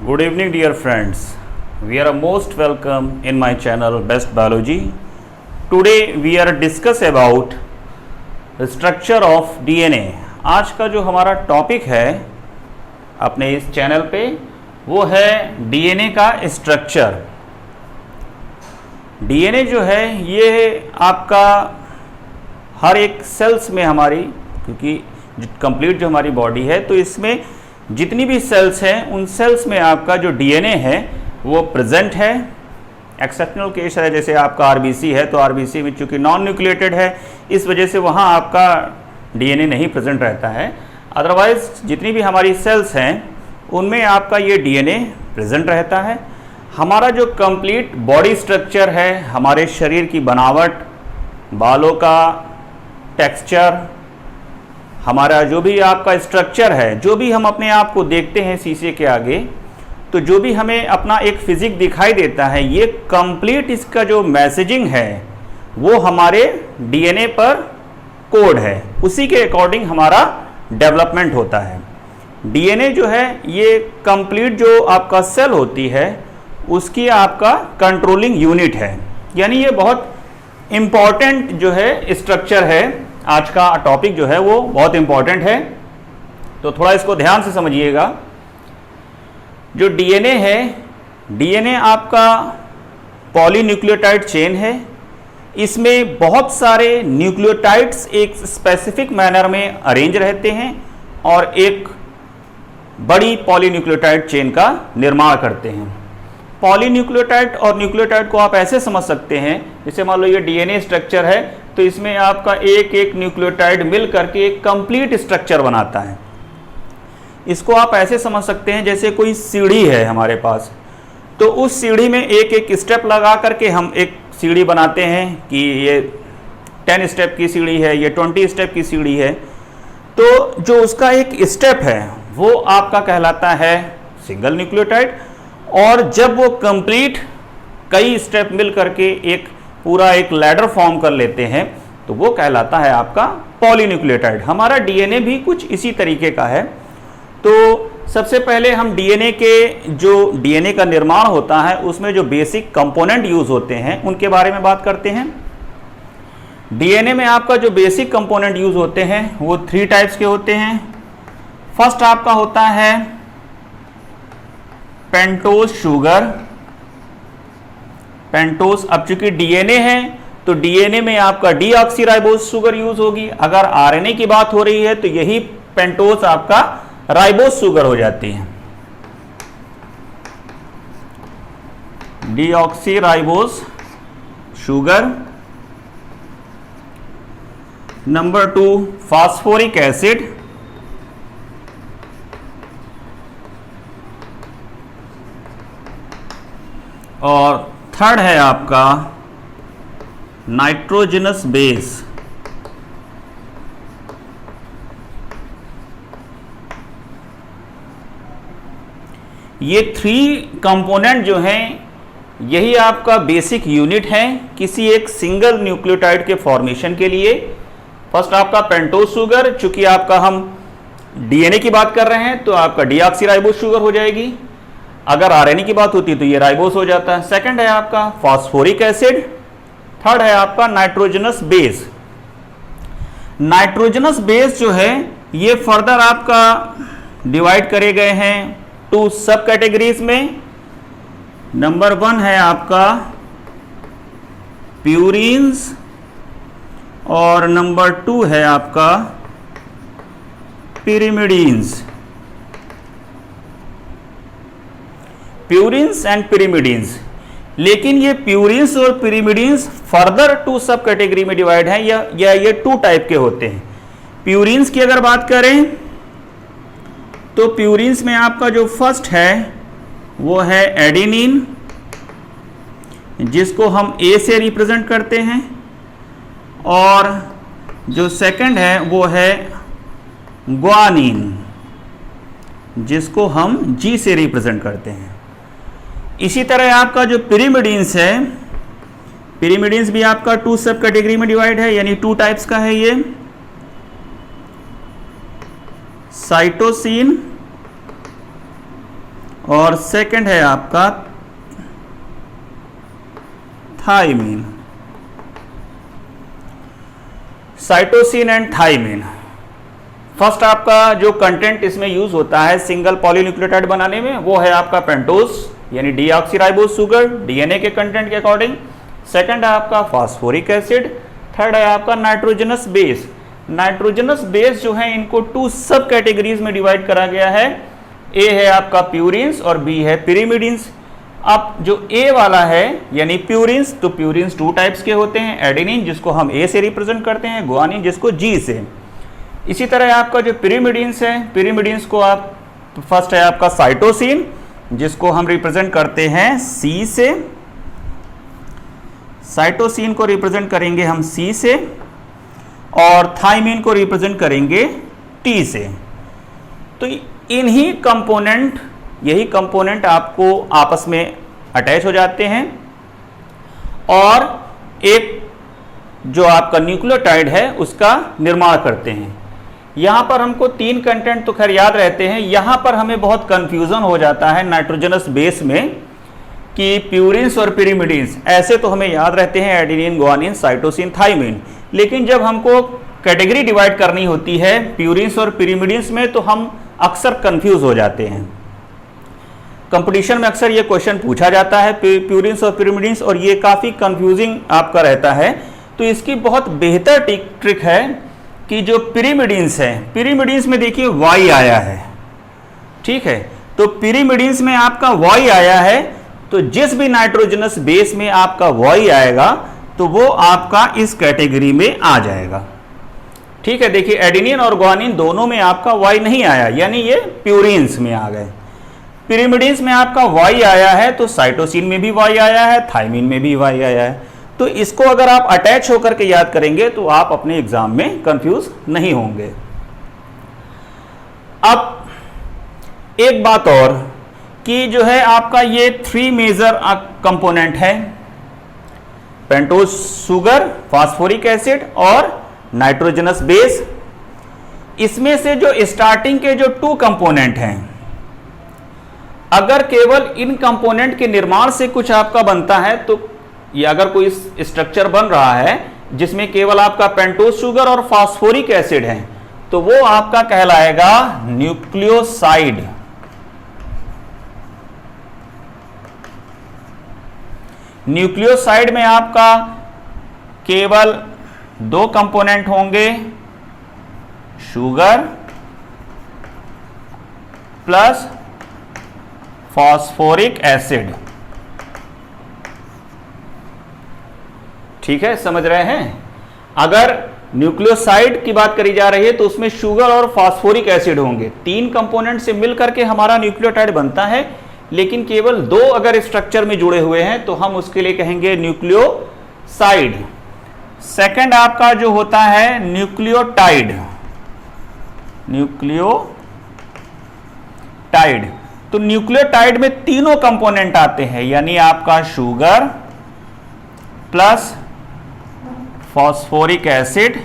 Good evening, dear friends. We are most welcome in my channel Best Biology. Today we are discuss about the structure of DNA. आज का जो हमारा topic है अपने इस channel पे वो है DNA का स्ट्रक्चर। DNA जो है ये आपका हर एक सेल्स में हमारी, क्योंकि कंप्लीट जो हमारी बॉडी है तो इसमें जितनी भी सेल्स हैं उन सेल्स में आपका जो डीएनए है वो प्रेजेंट है। एक्सेप्शनल केस है, जैसे आपका आरबीसी है तो आरबीसी में चूंकि नॉन न्यूक्लिएटेड है इस वजह से वहाँ आपका डीएनए नहीं प्रेजेंट रहता है। अदरवाइज जितनी भी हमारी सेल्स हैं उनमें आपका ये डीएनए प्रेजेंट रहता है। हमारा जो कंप्लीट बॉडी स्ट्रक्चर है, हमारे शरीर की बनावट, बालों का टेक्सचर, हमारा जो भी आपका स्ट्रक्चर है, जो भी हम अपने आप को देखते हैं शीशे के आगे, तो जो भी हमें अपना एक फिजिक दिखाई देता है, ये कंप्लीट इसका जो मैसेजिंग है वो हमारे डीएनए पर कोड है। उसी के अकॉर्डिंग हमारा डेवलपमेंट होता है। डीएनए जो है ये कंप्लीट जो आपका सेल होती है उसकी आपका कंट्रोलिंग यूनिट है, यानी ये बहुत इम्पॉर्टेंट जो है स्ट्रक्चर है। आज का टॉपिक जो है वो बहुत इम्पॉर्टेंट है, तो थोड़ा इसको ध्यान से समझिएगा। जो डीएनए है, डीएनए आपका पॉलीन्यूक्लियोटाइड चेन है। इसमें बहुत सारे न्यूक्लियोटाइड्स एक स्पेसिफिक मैनर में अरेंज रहते हैं और एक बड़ी पॉलीन्यूक्लियोटाइड चेन का निर्माण करते हैं। पॉलीन्यूक्लियोटाइड और न्यूक्लियोटाइड को आप ऐसे समझ सकते हैं, जैसे मान लो ये डीएनए स्ट्रक्चर है तो इसमें आपका एक एक न्यूक्लियोटाइड मिल करके एक कंप्लीट स्ट्रक्चर बनाता है। इसको आप ऐसे समझ सकते हैं जैसे कोई सीढ़ी है हमारे पास, तो उस सीढ़ी में एक एक स्टेप लगा करके हम एक सीढ़ी बनाते हैं कि ये 10 स्टेप की सीढ़ी है, ये 20 स्टेप की सीढ़ी है। तो जो उसका एक स्टेप है वो आपका कहलाता है सिंगल न्यूक्लियोटाइड, और जब वो कंप्लीट कई स्टेप मिल करके एक पूरा एक लैडर फॉर्म कर लेते हैं तो वो कहलाता है आपका पॉलीन्यूक्लियोटाइड। हमारा डीएनए भी कुछ इसी तरीके का है। तो सबसे पहले हम डीएनए के जो डीएनए का निर्माण होता है उसमें जो बेसिक कंपोनेंट यूज होते हैं उनके बारे में बात करते हैं। डीएनए में आपका जो बेसिक कंपोनेंट यूज होते हैं वो 3 टाइप्स के होते हैं। फर्स्ट आपका होता है पेंटोज शुगर। पेंटोज, अब चूंकि डीएनए है तो डीएनए में आपका डीऑक्सीराइबोज शुगर यूज होगी। अगर आरएनए की बात हो रही है तो यही पेंटोज आपका राइबोज शुगर हो जाती है, deoxyribose sugar. Number 2 phosphoric acid. और थर्ड है आपका नाइट्रोजनस बेस। ये 3 कंपोनेंट जो हैं यही आपका बेसिक यूनिट है किसी एक सिंगल न्यूक्लियोटाइड के फॉर्मेशन के लिए। फर्स्ट आपका पेंटोज शुगर, चूंकि आपका हम डीएनए की बात कर रहे हैं तो आपका डीऑक्सीराइबोज शुगर हो जाएगी। अगर आरएनए की बात होती है तो ये राइबोस हो जाता है। सेकंड है आपका फास्फोरिक एसिड। थर्ड है आपका नाइट्रोजनस बेस। नाइट्रोजनस बेस जो है ये फर्दर आपका डिवाइड करे गए हैं 2 सब कैटेगरीज में। नंबर 1 है आपका प्यूरिन्स और नंबर 2 है आपका पिरिमिडीन्स। प्यूरिन्स एंड पिरिमिडीन्स, लेकिन ये प्यूरिन्स और पिरिमिडीन्स फर्दर 2 सब कैटेगरी में डिवाइड है या ये 2 टाइप के होते हैं। प्यूरिन्स की अगर बात करें तो प्यूरिन्स में आपका जो फर्स्ट है वो है एडेनिन, जिसको हम ए से रिप्रेजेंट करते हैं, और जो सेकंड है वो है ग्वानिन, जिसको हम जी से रिप्रेजेंट करते हैं। इसी तरह आपका जो पिरिमिडीन्स है, पिरिमिडीन्स भी आपका 2 सब कैटेगरी में डिवाइड है, यानी 2 टाइप्स का है ये। साइटोसिन और सेकंड है आपका thymine. Cytosine and thymine. First आपका जो कंटेंट इसमें यूज होता है सिंगल पॉलीन्यूक्लियोटाइड बनाने में वो है आपका पेंटोस यानी डीऑक्सीराइबोज शुगर डीएनए के कंटेंट के अकॉर्डिंग। सेकंड है आपका फास्फोरिक एसिड। थर्ड है आपका नाइट्रोजनस बेस। नाइट्रोजनस बेस जो है इनको 2 सब कैटेगरीज में डिवाइड करा गया है। ए है आपका प्यूरिन्स और बी है पिरिमिडिन्स। अब जो ए वाला है यानी प्यूरिन्स, तो प्यूरिन्स 2 टाइप्स के होते हैं, एडेनिन जिसको हम ए से रिप्रेजेंट करते हैं, गुआनिन जिसको जी से। इसी तरह आपका जो पिरिमिडिन्स है, पिरिमिडिन्स को आप फर्स्ट है आपका साइटोसिन जिसको हम रिप्रेजेंट करते हैं सी से, साइटोसिन को रिप्रेजेंट करेंगे हम सी से और थाइमीन को रिप्रेजेंट करेंगे टी से। तो इन्हीं कंपोनेंट, यही कंपोनेंट आपको आपस में अटैच हो जाते हैं और एक जो आपका न्यूक्लियोटाइड है उसका निर्माण करते हैं। यहां पर हमको 3 कंटेंट तो खैर याद रहते हैं, यहां पर हमें बहुत कंफ्यूजन हो जाता है नाइट्रोजनस बेस में कि प्यूरिन्स और पिरिमिडिन्स ऐसे तो हमें याद रहते हैं एडेनिन, गुआनिन, साइटोसिन, थाइमीन, लेकिन जब हमको कैटेगरी डिवाइड करनी होती है प्यूरिन्स और पिरिमिडिन्स में तो हम अक्सर कंफ्यूज हो जाते हैं। कंपटीशन में अक्सर ये क्वेश्चन पूछा जाता है प्यूरिन्स और पिरिमिडिन्स और ये काफ़ी कंफ्यूजिंग आपका रहता है। तो इसकी बहुत बेहतर ट्रिक है कि जो पिरिमिडिन्स है, पिरिमिडिन्स में देखिए वाई आया है, ठीक है, तो पिरिमिडिन्स में आपका वाई आया है तो जिस भी नाइट्रोजनस बेस में आपका वाई आएगा तो वो आपका इस कैटेगरी में आ जाएगा। ठीक है, देखिए एडेनिन और गुआनिन दोनों में आपका वाई नहीं आया यानी ये प्यूरिन्स में आ गए। पिरिमिडिन्स में आपका वाई आया है तो साइटोसिन में भी वाई आया है, थाइमीन में भी वाई आया है। तो इसको अगर आप अटैच होकर के याद करेंगे तो आप अपने एग्जाम में कंफ्यूज नहीं होंगे। अब एक बात और कि जो है आपका ये 3 मेजर कंपोनेंट है, पेंटोस शुगर, फास्फोरिक एसिड और नाइट्रोजनस बेस। इसमें से जो स्टार्टिंग के जो 2 कंपोनेंट हैं, अगर केवल इन कंपोनेंट के निर्माण से कुछ आपका बनता है तो ये अगर कोई स्ट्रक्चर बन रहा है जिसमें केवल आपका पेंटोस शुगर और फास्फोरिक एसिड है तो वो आपका कहलाएगा न्यूक्लियोसाइड। न्यूक्लियोसाइड में आपका केवल 2 कंपोनेंट होंगे, शुगर प्लस फास्फोरिक एसिड। ठीक है, समझ रहे हैं? अगर न्यूक्लियोसाइड की बात करी जा रही है तो उसमें शुगर और फास्फोरिक एसिड होंगे, 3 कंपोनेंट से मिलकर के हमारा न्यूक्लियोटाइड बनता है, लेकिन केवल 2 अगर स्ट्रक्चर में जुड़े हुए हैं तो हम उसके लिए कहेंगे न्यूक्लियोसाइड। सेकंड आपका जो होता है न्यूक्लियोटाइड। न्यूक्लियोटाइड, तो न्यूक्लियोटाइड में तीनों कंपोनेंट आते हैं यानी आपका sugar plus phosphoric acid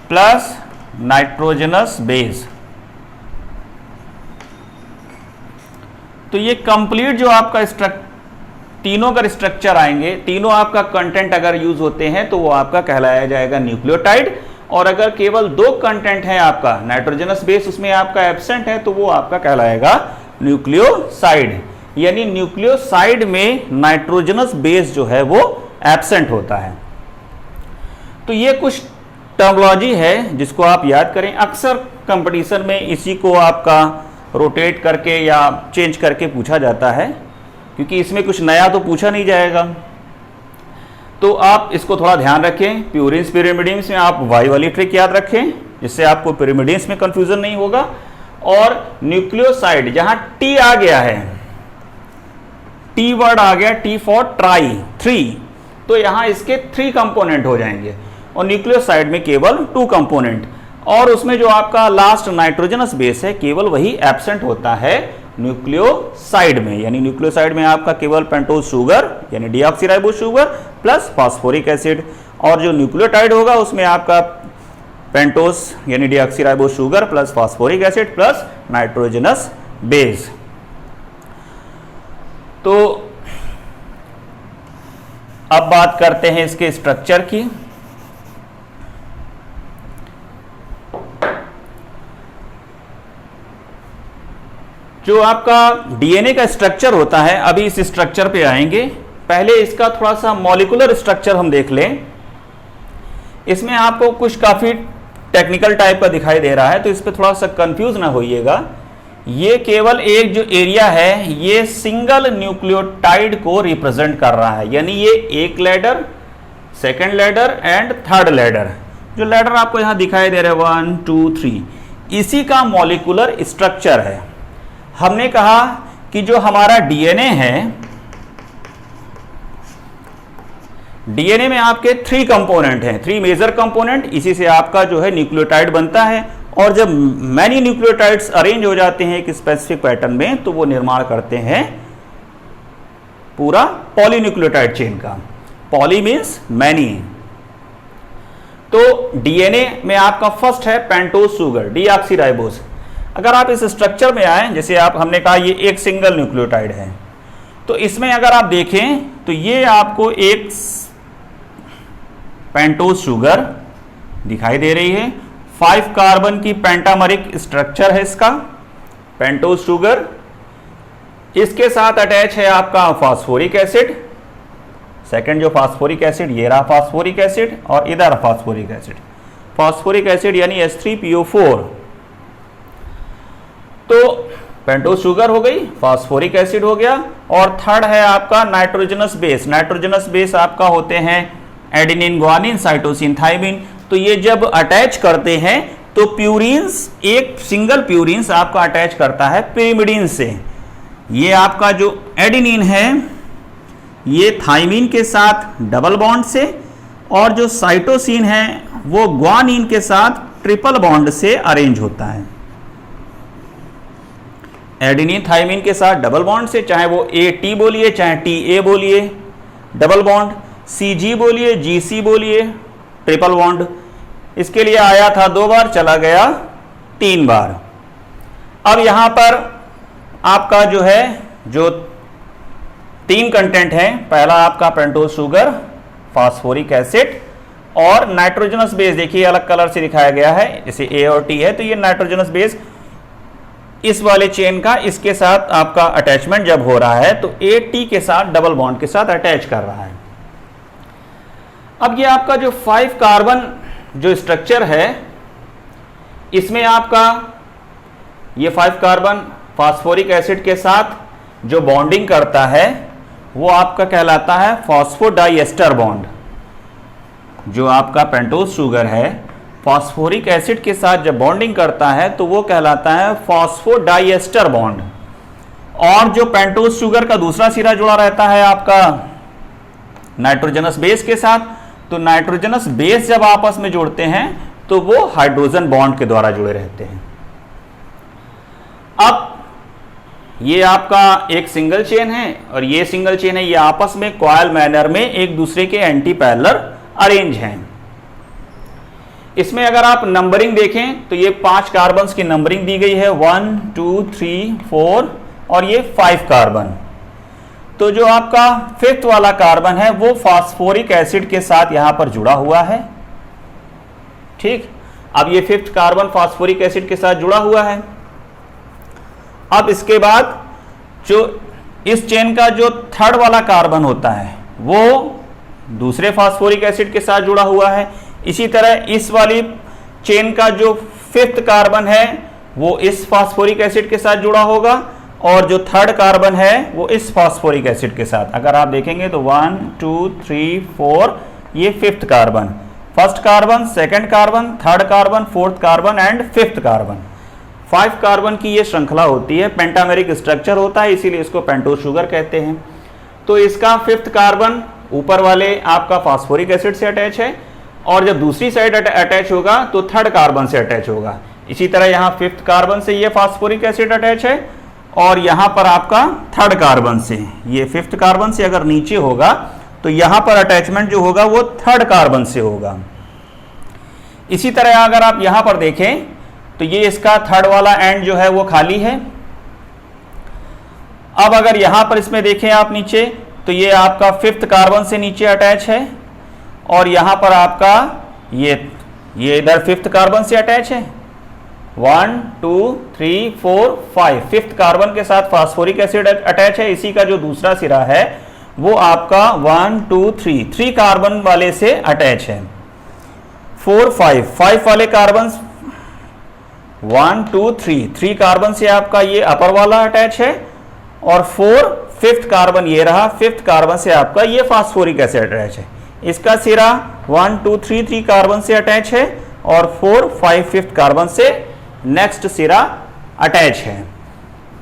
plus nitrogenous base. तो ये कंप्लीट जो आपका तीनों का स्ट्रक्चर आएंगे, तीनों आपका कंटेंट अगर यूज होते हैं तो वो आपका कहलाया जाएगा न्यूक्लियोटाइड। और अगर केवल 2 कंटेंट है आपका नाइट्रोजनस बेस उसमें आपका एब्सेंट है तो वो आपका कहलाएगा न्यूक्लियोसाइड। यानी न्यूक्लियोसाइड में नाइट्रोजनस बेस जो है वो एब्सेंट होता है। तो ये कुछ टर्मिनोलॉजी है जिसको आप याद करें। अक्सर कंपटीशन में इसी को आपका रोटेट करके या चेंज करके पूछा जाता है क्योंकि इसमें कुछ नया तो पूछा नहीं जाएगा। तो आप इसको थोड़ा ध्यान रखें। प्यूरिन्स पिरिमिडिन्स में आप वाई वाली ट्रिक याद रखें जिससे आपको पिरिमिडिन्स में कंफ्यूजन नहीं होगा। और न्यूक्लियोसाइड जहां टी आ गया है, टी वर्ड आ गया, टी फॉर ट्राई 3, तो यहां इसके 3 कंपोनेंट हो जाएंगे और न्यूक्लियोसाइड में केवल 2 कंपोनेंट। और उसमें जो आपका लास्ट नाइट्रोजनस बेस है केवल वही एब्सेंट होता है न्यूक्लियोसाइड में। यानी न्यूक्लियोसाइड में आपका केवल पेंटोस शुगर यानी deoxyribose sugar plus phosphoric acid, और जो न्यूक्लियोटाइड होगा उसमें आपका पेंटोस यानी deoxyribose sugar plus phosphoric acid plus nitrogenous base. तो अब बात करते हैं इसके स्ट्रक्चर की। जो आपका डीएनए का स्ट्रक्चर होता है, अभी इस स्ट्रक्चर पे आएंगे, पहले इसका थोड़ा सा मॉलिक्यूलर स्ट्रक्चर हम देख लें। इसमें आपको कुछ काफी टेक्निकल टाइप का दिखाई दे रहा है, तो इस पर थोड़ा सा कंफ्यूज ना होइएगा। ये केवल एक जो एरिया है, ये सिंगल न्यूक्लियोटाइड को रिप्रेजेंट कर रहा है, यानी ये एक ladder, second ladder and third ladder. जो लैडर आपको यहां दिखाई दे रहा है 1 2 3, इसी का मॉलिक्यूलर स्ट्रक्चर है। हमने कहा कि जो हमारा डीएनए है, डीएनए में आपके 3 कंपोनेंट हैं, 3 मेजर कंपोनेंट, इसी से आपका जो है न्यूक्लियोटाइड बनता है। और जब मैनी न्यूक्लियोटाइड्स अरेंज हो जाते हैं एक स्पेसिफिक पैटर्न में, तो वो निर्माण करते हैं पूरा पॉलीन्यूक्लियोटाइड चेन का। Poly means many. तो डीएनए में आपका फर्स्ट है पेंटोज शुगर, डीऑक्सीराइबोज। अगर आप इस स्ट्रक्चर में आए, जैसे आप हमने कहा ये एक सिंगल न्यूक्लियोटाइड है, तो इसमें अगर आप देखें तो ये आपको एक पेंटोज शुगर दिखाई दे रही है। 5 कार्बन की पेंटामरिक स्ट्रक्चर है इसका पेंटोज शुगर। इसके साथ अटैच है आपका फास्फोरिक एसिड, सेकंड जो फास्फोरिक एसिड, ये रहा फास्फोरिक एसिड, और इधर फास्फोरिक एसिड, फास्फोरिक एसिड यानी H3PO4। तो पेंटोज शुगर हो गई, फास्फोरिक एसिड हो गया, और थर्ड है आपका नाइट्रोजनस बेस। नाइट्रोजनस बेस आपका होते हैं एडेनिन, ग्वानिन, साइटोसिन, थाइमिन। तो ये जब अटैच करते हैं तो प्यूरिन्स, एक सिंगल प्यूरिन्स आपका अटैच करता है पिरिमिडीन से। ये आपका जो एडेनिन है ये थाइमिन के साथ डबल बॉन्ड से, और जो साइटोसिन है वो ग्वानिन के साथ ट्रिपल बॉन्ड से अरेंज होता है। एडेनिन थाइमिन के साथ डबल बॉन्ड से, चाहे वो AT बोलिए चाहे TA बोलिए, डबल बॉन्ड, CG बोलिए, GC बोलिए, ट्रिपल बॉन्ड। इसके लिए आया था 2 बार, चला गया 3 बार। अब यहां पर आपका जो है जो 3 कंटेंट है, पहला आपका पेंटोज शुगर, फास्फोरिक एसिड और नाइट्रोजनस बेस। देखिए अलग कलर से दिखाया गया है, जैसे A और T है, तो ये नाइट्रोजनस बेस इस वाले चेन का इसके साथ आपका अटैचमेंट जब हो रहा है तो AT के साथ डबल बॉन्ड के साथ अटैच कर रहा है। अब ये आपका जो 5 कार्बन जो स्ट्रक्चर है, इसमें आपका ये 5 कार्बन फास्फोरिक एसिड के साथ जो बॉन्डिंग करता है वो आपका कहलाता है फॉस्फोडाइएस्टर बॉन्ड। जो आपका पेंटोज शुगर है फॉस्फोरिक एसिड के साथ जब बॉन्डिंग करता है तो वो कहलाता है फॉस्फोडाइएस्टर बॉन्ड। और जो पेंटोज शुगर का दूसरा सिरा जुड़ा रहता है आपका नाइट्रोजनस बेस के साथ, तो नाइट्रोजनस बेस जब आपस में जुड़ते हैं तो वो हाइड्रोजन बॉन्ड के द्वारा जुड़े रहते हैं। अब ये आपका एक सिंगल चेन है और ये सिंगल चेन है, ये आपस में कॉइल मैनर में एक दूसरे के एंटी पैरेलल अरेंज हैं। इसमें अगर आप नंबरिंग देखें तो ये 5 कार्बन्स की नंबरिंग दी गई है, 1 2 3 4 और ये 5 कार्बन। तो जो आपका 5th वाला कार्बन है वो फास्फोरिक एसिड के साथ यहां पर जुड़ा हुआ है। ठीक, अब ये 5th कार्बन फास्फोरिक एसिड के साथ जुड़ा हुआ है। अब इसके बाद जो इस चेन का जो 3rd वाला कार्बन होता है वो दूसरे फास्फोरिक एसिड के साथ जुड़ा हुआ है। इसी तरह इस वाली चेन का जो 5th कार्बन है वो इस फास्फोरिक एसिड के साथ जुड़ा होगा और जो 3rd कार्बन है वो इस फास्फोरिक एसिड के साथ। अगर आप देखेंगे तो 1 2 3 4 ये 5th carbon, 1st carbon, 2nd carbon, 3rd carbon, 4th carbon and 5th carbon. 5 carbon की ये श्रृंखला होती है, पेंटामेरिक स्ट्रक्चर होता है, इसीलिए इसको पेंटोज शुगर कहते हैं। तो इसका 5th कार्बन ऊपर वाले आपका फास्फोरिक एसिड से अटैच है और जब दूसरी साइड अटैच होगा तो 3rd कार्बन से अटैच होगा। इसी तरह यहाँ 5th कार्बन से ये फास्फोरिक एसिड अटैच है और यहाँ पर आपका 3rd कार्बन से, ये 5th कार्बन से अगर नीचे होगा तो यहाँ पर अटैचमेंट जो होगा वो 3rd कार्बन से होगा। इसी तरह अगर आप यहाँ पर देखें तो ये इसका 3rd वाला एंड जो है वो खाली है अब अगर यहां पर इसमें देखें आप नीचे, तो ये आपका 5th कार्बन से नीचे अटैच है और यहां पर आपका ये इधर 5th कार्बन से अटैच है। 1 2 3 4 5 5th कार्बन के साथ फास्फोरिक एसिड अटैच है। इसी का जो दूसरा सिरा है वो आपका 1 2 3 कार्बन वाले से अटैच है। 4 5 वाले कार्बन 1 2 3 कार्बन से आपका ये अपर वाला अटैच है और 4 5th कार्बन ये रहा, 5th कार्बन से आपका ये फास्फोरिक एसिड अटैच है। इसका सिरा 1 2 3 कार्बन से अटैच है और 4 5 5th कार्बन से नेक्स्ट सिरा अटैच है।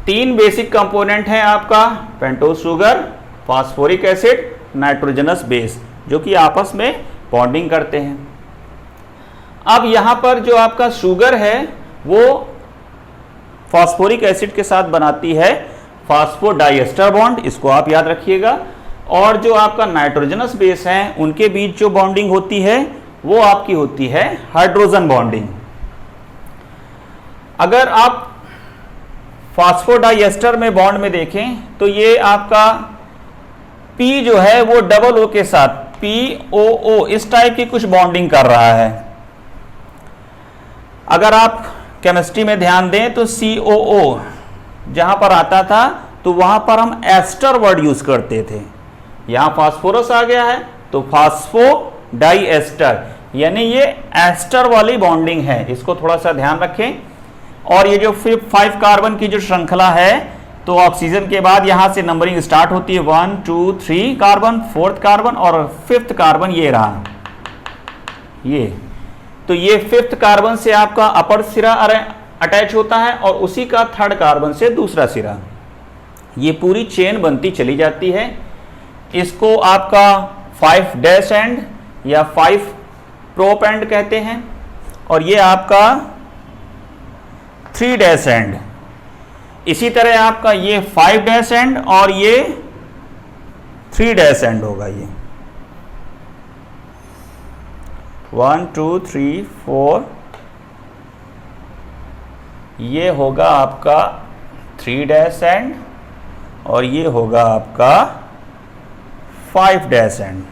3 बेसिक कंपोनेंट हैं आपका pentose sugar, phosphoric acid, nitrogenous base, जो कि आपस में बॉन्डिंग करते हैं। अब यहां पर जो आपका शुगर है वो फास्फोरिक एसिड के साथ बनाती है फास्फोडाइएस्टर बॉन्ड, इसको आप याद रखिएगा। और जो आपका नाइट्रोजनस बेस है उनके बीच जो बॉन्डिंग होती है वो आपकी होती है हाइड्रोजन बॉन्डिंग। अगर आप फास्फोडाइएस्टर में बॉन्ड में देखें तो ये आपका P जो है वो डबल O के साथ POO इस टाइप की कुछ बॉन्डिंग कर रहा है। अगर आप केमिस्ट्री में ध्यान दें तो COO जहां पर आता था तो वहां पर हम एस्टर वर्ड यूज करते थे। यहां फास्फोरस आ गया है तो फास्फोडाइएस्टर, यानी ये एस्टर वाली बॉन्डिंग है, इसको थोड़ा सा ध्यान रखें। और ये जो 5 कार्बन की जो श्रृंखला है तो ऑक्सीजन के बाद यहां से नंबरिंग स्टार्ट होती है 1 2 3 कार्बन, 4th कार्बन और 5th कार्बन ये रहा ये। तो ये 5th कार्बन से आपका अपर सिरा अटैच होता है और उसी का 3rd कार्बन से दूसरा सिरा। ये पूरी चेन बनती चली जाती है। इसको आपका 5 डैश एंड या 5 प्रोप एंड कहते हैं और ये आपका 3 डैश एंड। इसी तरह आपका ये 5 डैश एंड और ये 3 डैश एंड होगा। ये 1 2 3 4 ये होगा आपका 3 डैश एंड और ये होगा आपका 5 डैश एंड।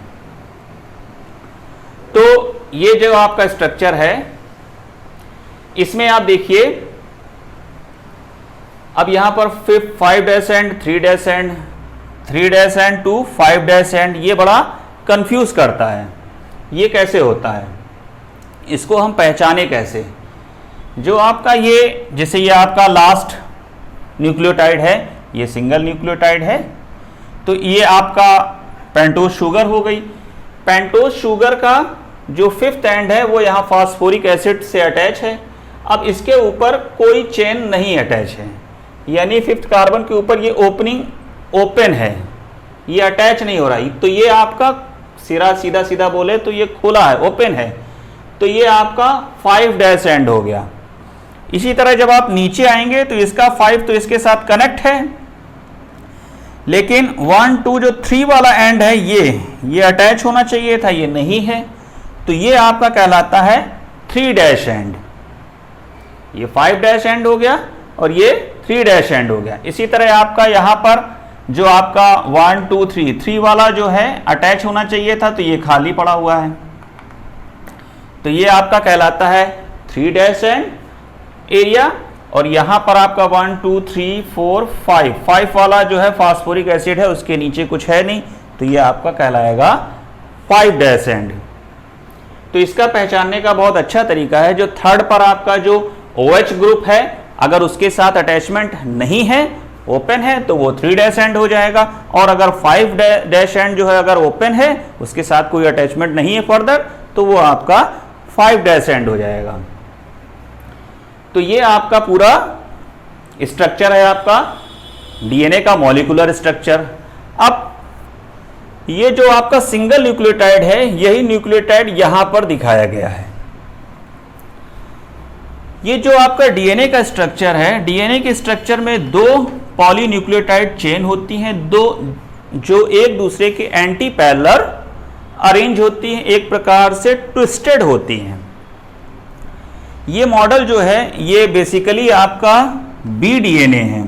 तो ये जो आपका स्ट्रक्चर है इसमें आप देखिए, अब यहां पर 5 dash end 3 dash end 3 dash end to 5 dash end, ये बड़ा कंफ्यूज करता है। ये कैसे होता है, इसको हम पहचाने कैसे? जो आपका ये, जैसे ये आपका लास्ट न्यूक्लियोटाइड है, ये सिंगल न्यूक्लियोटाइड है, तो ये आपका पेंटोज शुगर हो गई। पेंटोज शुगर का जो 5th एंड है वो यहाँ फास्फोरिक एसिड से अटैच है। अब इसके ऊपर कोई चेन नहीं अटैच है, यानी 5th कार्बन के ऊपर ये ओपनिंग ओपन है, ये अटैच नहीं हो रहा। तो ये आपका सिरा सीधा सीधा बोले तो ये खुला है, ओपन है, तो ये आपका 5 डैश एंड हो गया। इसी तरह जब आप नीचे आएंगे तो इसका 5 तो इसके साथ कनेक्ट है, लेकिन 1 2 जो 3 वाला एंड है ये अटैच होना चाहिए था, ये नहीं है, तो ये आपका कहलाता है 3 डैश एंड। ये 5 डैश एंड हो गया और ये 3 डैश एंड हो गया। इसी तरह आपका यहाँ पर जो आपका 1 2 3 वाला जो है अटैच होना चाहिए था, तो ये खाली पड़ा हुआ है, तो ये आपका कहलाता है 3 डैश एंड एरिया। और यहां पर आपका 1 2 3 4 5 वाला जो है फास्फोरिक एसिड है, उसके नीचे कुछ है नहीं, तो ये आपका कहलाएगा 5 डैश एंड। तो इसका पहचानने का बहुत अच्छा तरीका है, जो 3rd पर आपका जो OH ग्रुप है अगर उसके साथ अटैचमेंट नहीं है, ओपन है, तो वो 3 डैश एंड हो जाएगा। और अगर 5 डैश एंड जो है अगर ओपन है, उसके साथ कोई अटैचमेंट नहीं है फर्दर, तो वो आपका 5 डैश एंड हो जाएगा। तो ये आपका पूरा स्ट्रक्चर है आपका डीएनए का मॉलिक्यूलर स्ट्रक्चर। अब ये जो आपका सिंगल न्यूक्लियोटाइड है, यही न्यूक्लियोटाइड यहां पर दिखाया गया है। ये जो आपका डीएनए का स्ट्रक्चर है, डीएनए के स्ट्रक्चर में 2 पॉलीन्यूक्लियोटाइड चेन होती हैं, 2 जो एक दूसरे के एंटी पैरेलल अरेंज होती हैं, एक प्रकार से ट्विस्टेड होती हैं। ये मॉडल जो है ये बेसिकली आपका बी डीएनए है।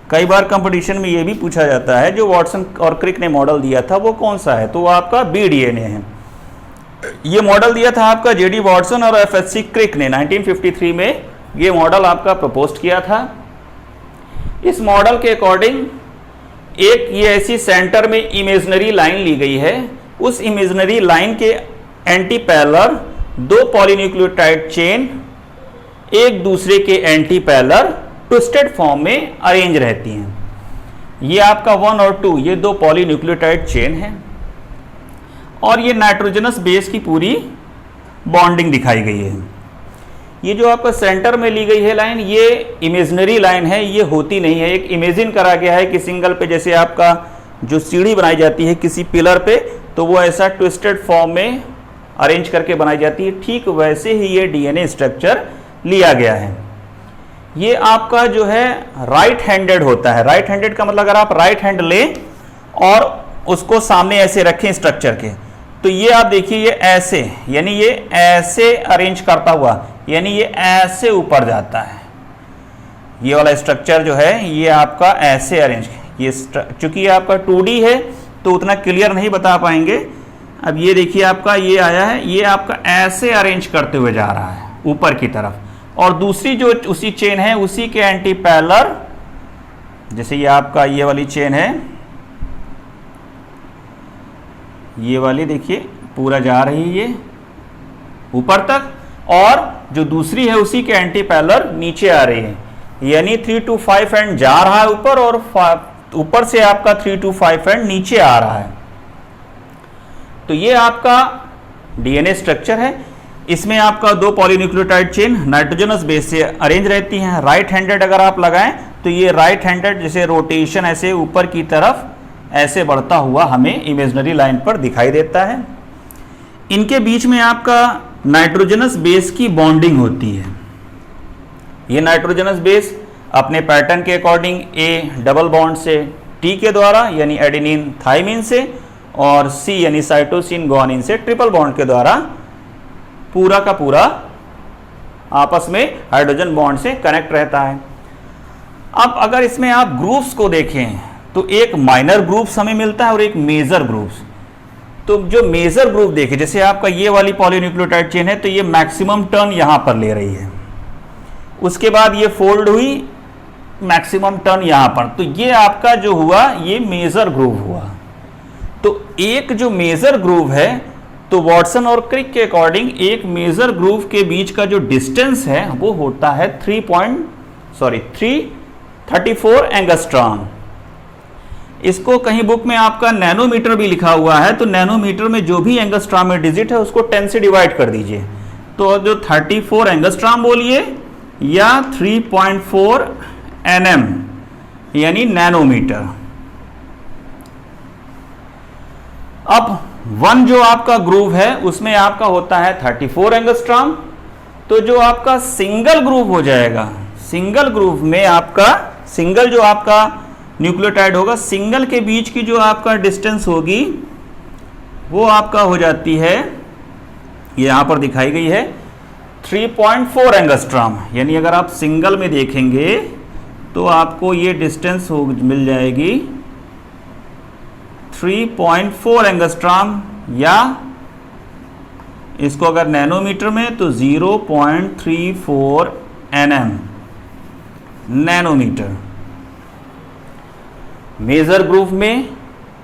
कई बार कंपटीशन में ये भी पूछा जाता है जो वाटसन और क्रिक ने मॉडल दिया था वो कौन सा है, तो वो आपका BDNA है। ये मॉडल दिया था आपका JD वाटसन और FSC क्रिक ने 1953 में ये मॉडल आपका प्रपोज किया था। इस मॉडल के अकॉर्डिंग एक ये ऐसी सेंटर में इमेजिनरी लाइन ली गई है, उस इमेजिनरी लाइन के एंटी पैरेलल दो पॉलीन्यूक्लियोटाइड चेन एक दूसरे के एंटी पैरेलल ट्विस्टेड फॉर्म में अरेंज रहती हैं। ये आपका 1 और 2 ये दो पॉलीन्यूक्लियोटाइड चेन है और ये नाइट्रोजनस बेस की पूरी बॉन्डिंग दिखाई गई है। ये जो आपका सेंटर में ली गई है लाइन ये इमेजिनरी लाइन है, ये होती नहीं है, एक इमेजिन करा गया है कि सिंगल पे जैसे आपका जो सीढ़ी बनाई जाती है किसी पिलर पे तो वो ऐसा ट्विस्टेड फॉर्म में अरेंज करके बनाई जाती है, ठीक वैसे ही ये DNA स्ट्रक्चर लिया गया है। ये आपका जो है राइट हैंडेड होता है। राइट हैंडेड का मतलब अगर आप राइट हैंड लें और उसको सामने ऐसे रखें स्ट्रक्चर के तो ये आप देखिए ये ऐसे यानी ये ऐसे अरेंज करता हुआ यानी ये ऐसे ऊपर जाता है। ये वाला स्ट्रक्चर जो है ये आपका ऐसे अरेंज, ये चूंकि ये आपका 2D है तो उतना क्लियर नहीं बता पाएंगे। अब ये देखिए आपका ये आया है, ये आपका ऐसे अरेंज करते हुए जा रहा है ऊपर की तरफ और दूसरी जो उसी चेन है उसी के एंटी पैरेलल, जैसे ये आपका ये वाली चेन है, ये वाली देखिए पूरा जा रही है ये ऊपर तक और जो दूसरी है उसी के एंटी पैरेलल नीचे आ रही है, यानी 3 to 5 एंड जा रहा है ऊपर और ऊपर से आपका 3 to 5 एंड नीचे आ रहा है। तो ये आपका DNA स्ट्रक्चर है। इसमें आपका दो पॉलीन्यूक्लियोटाइड चेन नाइट्रोजनस बेस से अरेंज रहती हैं। राइट हैंडेड अगर आप लगाएं तो ये राइट हैंडेड जैसे रोटेशन ऐसे ऊपर की तरफ ऐसे बढ़ता हुआ हमें इमेजिनरी लाइन पर दिखाई देता है। इनके बीच में आपका नाइट्रोजनस बेस की बॉन्डिंग होती है। ये नाइट्रोजनस बेस अपने पैटर्न के अकॉर्डिंग A डबल बॉन्ड से T के द्वारा यानी एडेनिन थाइमिन से और C यानी साइटोसिन गुआनिन से ट्रिपल बॉन्ड के द्वारा पूरा का पूरा आपस में हाइड्रोजन बॉन्ड से कनेक्ट रहता है। अब अगर इसमें आप ग्रुप्स को देखें तो एक माइनर ग्रुप्स हमें मिलता है और एक मेजर ग्रुप्स। तो जो मेजर ग्रुप देखें जैसे आपका ये वाली पॉलीन्यूक्लियोटाइड चेन है तो ये मैक्सिमम टर्न यहां पर ले रही है, उसके बाद ये फोल्ड हुई मैक्सिमम टर्न यहां पर, तो ये आपका जो हुआ ये मेजर ग्रुप हुआ। तो एक जो मेजर ग्रुप है तो वाटसन और क्रिक के अकॉर्डिंग एक मेजर ग्रुप के बीच का जो डिस्टेंस है वो होता है 334 एंगस्ट्रॉम। इसको कहीं बुक में आपका नैनोमीटर भी लिखा हुआ है तो नैनोमीटर में जो भी एंगस्ट्रॉम में डिजिट है उसको 10 से डिवाइड कर दीजिए तो जो 34 एंगस्ट्रॉम बोलिए या 3.4 nm यानी नैनोमीटर। अब 1 जो आपका ग्रुप है उसमें आपका होता है 34 एंगस्ट्रॉम। तो जो आपका सिंगल ग्रुप हो जाएगा, सिंगल ग्रुप में आपका सिंगल जो आपका न्यूक्लियोटाइड होगा सिंगल के बीच की जो आपका डिस्टेंस होगी वो आपका हो जाती है, ये यहां पर दिखाई गई है 3.4 एंगस्ट्रॉम। यानी अगर आप सिंगल में देखेंगे तो आपको ये डिस्टेंस मिल जाएगी 3.4 एंगस्ट्रॉम या इसको अगर नैनोमीटर में तो 0.34 nm नैनोमीटर। मेजर ग्रुप में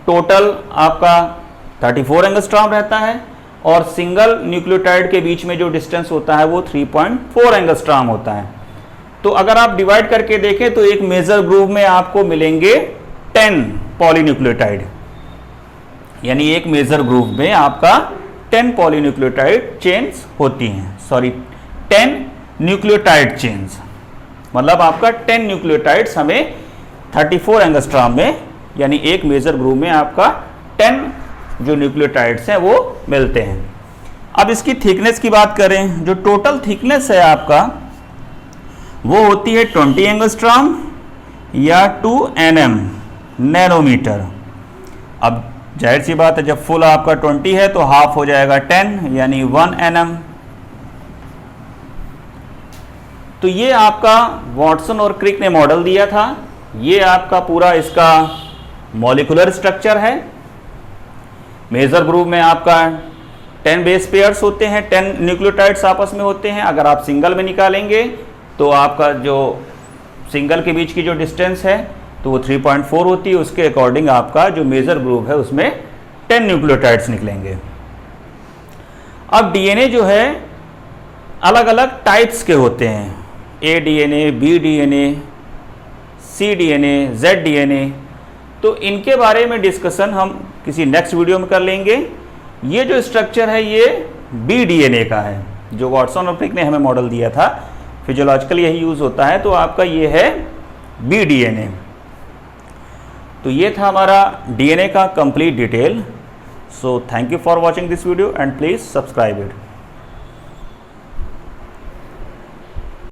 टोटल आपका 34 एंगस्ट्रॉम रहता है और सिंगल न्यूक्लियोटाइड के बीच में जो डिस्टेंस होता है वो 3.4 एंगस्ट्रॉम होता है। तो अगर आप डिवाइड करके देखें तो एक मेजर ग्रुप में आपको मिलेंगे 10 पॉलीन्यूक्लियोटाइड, यानी एक मेजर ग्रुप में आपका 10 पॉलीन्यूक्लियोटाइड चेन्स होती हैं, 10 न्यूक्लियोटाइड चेन्स, मतलब आपका 10 न्यूक्लियोटाइड्स हमें 34 एंगस्ट्रॉम में यानी एक मेजर ग्रुप में आपका 10 जो न्यूक्लियोटाइड्स हैं वो मिलते हैं। अब इसकी थिकनेस की बात करें, जो टोटल थिकनेस है आपका वो होती है 20 एंगस्ट्रॉम या 2 nm नैनोमीटर। अब जाहिर सी बात है जब फुल आपका 20 है तो हाफ हो जाएगा 10 यानी 1 nm। तो ये आपका वाटसन और क्रिक ने मॉडल दिया था ये आपका पूरा इसका मॉलिक्यूलर स्ट्रक्चर है। मेजर ग्रुप में आपका 10 बेस पेयर्स होते हैं, 10 न्यूक्लियोटाइड्स आपस में होते हैं। अगर आप सिंगल में निकालेंगे तो आपका जो सिंगल के बीच की जो डिस्टेंस है तो वो 3.4 होती है। उसके अकॉर्डिंग आपका जो मेजर ग्रुप है उसमें 10 न्यूक्लियोटाइड्स निकलेंगे। अब डीएनए जो है अलग अलग टाइप्स के होते हैं, ए डीएनए, बी डीएनए, सी डीएनए, जेड डीएनए। तो इनके बारे में डिस्कशन हम किसी नेक्स्ट वीडियो में कर लेंगे। ये जो स्ट्रक्चर है ये बी डीएनए का है, जो वाटसन और क्रिक ने हमें मॉडल दिया था, फिजियोलॉजिकल यही यूज़ होता है। तो आपका ये है बी डीएनए। तो ये था हमारा डीएनए का complete detail. So thank you for watching this video and please subscribe it.